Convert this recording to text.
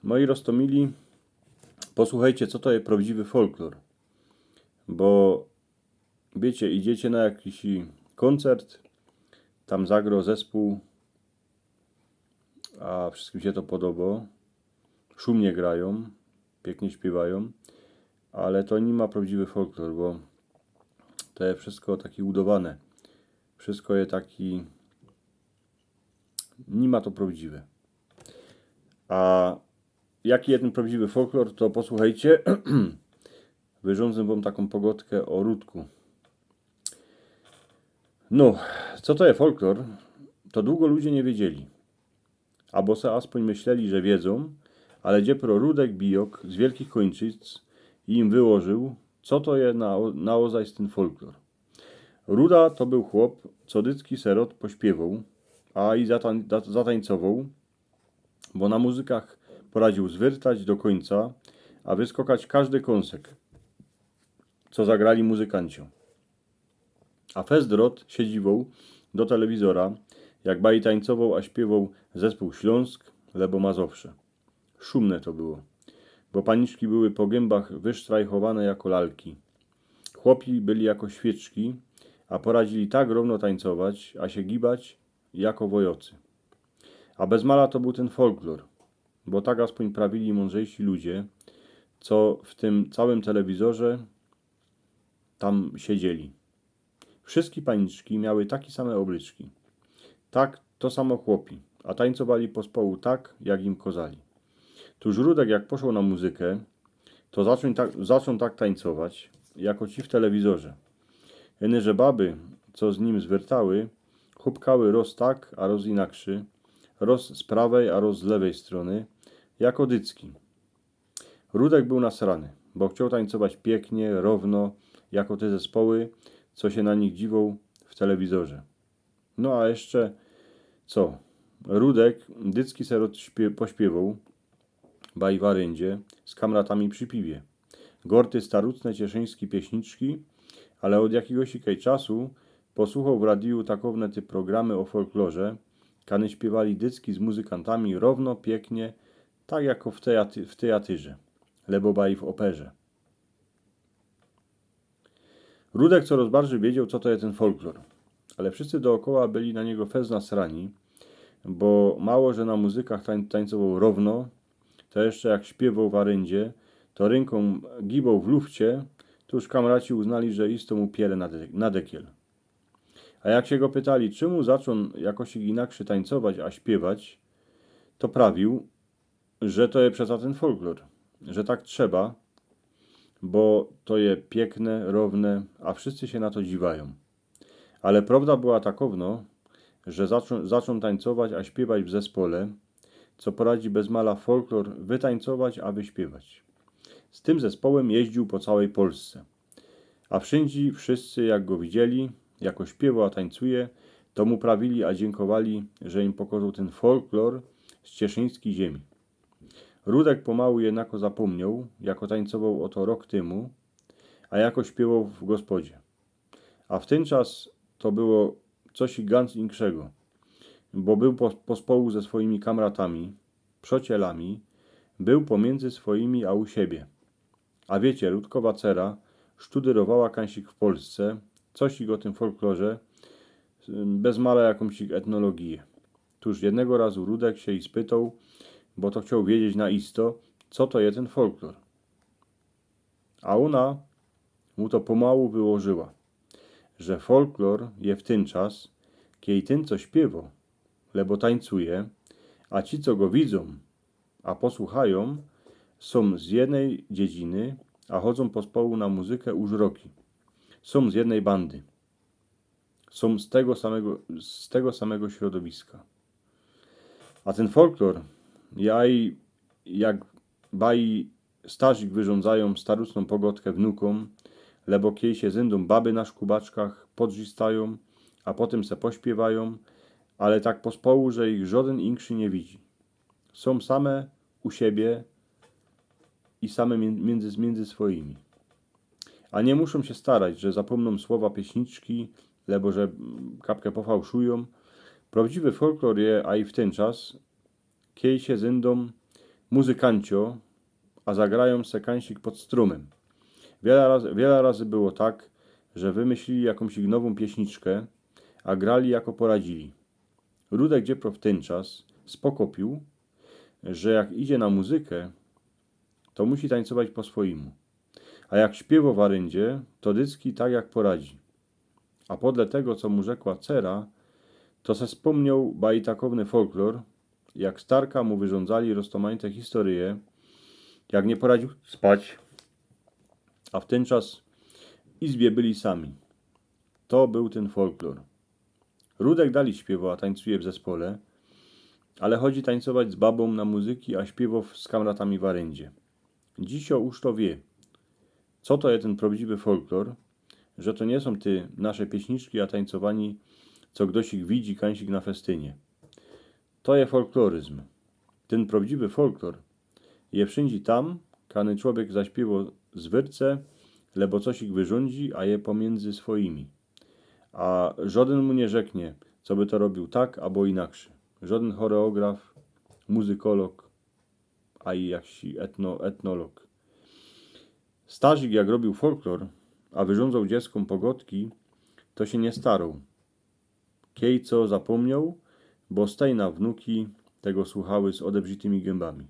Moi roztomili, posłuchajcie, co to jest prawdziwy folklor. Bo wiecie, idziecie na jakiś koncert, tam zagra zespół, a wszystkim się to podoba. Szumnie grają, pięknie śpiewają, ale to nie ma prawdziwy folklor, bo to jest wszystko takie udawane. Wszystko jest taki... Nie ma to prawdziwe. A jaki jest ten prawdziwy folklor, to posłuchajcie. Wyrządzę wam taką pogodkę o Rudku. No, co to jest folklor? To długo ludzie nie wiedzieli. Albo se aspoň myśleli, że wiedzą, ale dziepro Rudek Bijok z Wielkich Kończyc im wyłożył, co to jest naozaj ten folklor. Ruda to był chłop, co dycki serot pośpiewał, a i zatańcował, bo na muzykach poradził zwyrtać do końca, a wyskokać każdy kąsek, co zagrali muzykanci. A Fezdrot siedziwał do telewizora, jak baj tańcował, a śpiewał zespół Śląsk, lebo Mazowsze. Szumne to było, bo paniczki były po gębach wysztrajchowane jako lalki. Chłopi byli jako świeczki, a poradzili tak równo tańcować, a się gibać jako wojocy. A bez mala to był ten folklor, bo tak aspoň prawili mądrzejsi ludzie, co w tym całym telewizorze tam siedzieli. Wszystkie paniczki miały takie same obryczki. Tak, to samo chłopi, a tańcowali pospołu tak, jak im kozali. Tu Żrudek jak poszł na muzykę, to zaczął tak tańcować, jako ci w telewizorze. Jeny, że baby, co z nim zwiertały, chupkały roz tak, a roz inakszy, roz z prawej, a roz z lewej strony, jako dycki. Rudek był nasrany, bo chciał tańcować pięknie, równo, jako te zespoły, co się na nich dziwą w telewizorze. No a jeszcze co? Rudek dycki serot pośpiewał, baj waryndzie, z kamratami przy piwie. Gorty starucne cieszyńskie pieśniczki, ale od jakiegoś czasu posłuchał w radiu takowne te programy o folklorze, kany śpiewali dycki z muzykantami równo, pięknie, tak jako w teatrze, lebo baj w operze. Rudek coraz bardziej wiedział, co to jest ten folklor, ale wszyscy dookoła byli na niego fez nasrani, bo mało, że na muzykach tańcował równo, to jeszcze jak śpiewał w aryndzie, to ręką gibał w lufcie, to już kamraci uznali, że isto mu piele na dekiel. A jak się go pytali, czemu zaczął jakoś inaczej tańcować, a śpiewać, to prawił, że to jest przeza ten folklor, że tak trzeba, bo to jest piękne, równe, a wszyscy się na to dziwają. Ale prawda była takowno, że zaczął tańcować, a śpiewać w zespole, co poradzi bez mala folklor wytańcować, a wyśpiewać. Z tym zespołem jeździł po całej Polsce. A wszyscy jak go widzieli, jako śpiewa, a tańcuje, to mu prawili, a dziękowali, że im pokorzył ten folklor z cieszyńskiej ziemi. Rudek pomału jednako zapomniał, jako tańcował oto rok temu, a jako śpiewał w gospodzie. A w ten czas to było coś ganz inkszego, bo był pospołu ze swoimi kamratami, przyjacielami, był pomiędzy swoimi a u siebie. A wiecie, Rudkowa cera sztuderowała kansik w Polsce, coś o tym folklorze, bez mala jakąś etnologię. Tuż jednego razu Rudek się i spytał, bo to chciał wiedzieć na isto, co to jest ten folklor. A ona mu to pomału wyłożyła, że folklor je w ten czas, kiedy ten, co śpiewa, lebo tańcuje, a ci, co go widzą, a posłuchają, są z jednej dziedziny, a chodzą pospołu na muzykę już roki. Są z jednej bandy. Są z tego samego środowiska. A ten folklor, jak baj starzyk wyrządzają staruczną pogodkę wnukom, lebo kiej się zędą baby na szkubaczkach podrzistają, a potem se pośpiewają, ale tak pospołu, że ich żaden inkszy nie widzi. Są same u siebie i same między swoimi. A nie muszą się starać, że zapomną słowa pieśniczki, lebo że kapkę pofałszują. Prawdziwy folklor je, a i w ten czas, kiej się zędą muzykancio, a zagrają se kańsik pod strumem. Wiele razy było tak, że wymyślili jakąś nową pieśniczkę, a grali jako poradzili. Rudek dziepro w ten czas spokopił, że jak idzie na muzykę, to musi tańcować po swoimu. A jak śpiewo w aryndzie, to dycki tak jak poradzi. A podle tego, co mu rzekła cera, to se wspomniał bajtakowny folklor, jak starka mu wyrządzali roztomańte historyje, jak nie poradził spać, a w ten czas w izbie byli sami. To był ten folklor. Rudek dali śpiewa, a tańcuje w zespole, ale chodzi tańcować z babą na muzyki, a śpiewow z kamratami w aryndzie. Dzisio już to wie, co to jest ten prawdziwy folklor, że to nie są ty nasze pieśniczki, a tańcowani, co ktoś widzi kańsik na festynie. To je folkloryzm. Ten prawdziwy folklor je wszędzie tam, kany człowiek zaśpiewa z wyrce, lebo coś ich wyrządzi, a je pomiędzy swoimi. A żaden mu nie rzeknie, co by to robił tak, albo inakszy. Żaden choreograf, muzykolog, a i jakiś etnolog. Starzyk jak robił folklor, a wyrządzał dzieckom pogodki, to się nie starał. Kiej co zapomniał, bo stej na wnuki tego słuchały z odebrztymi gębami.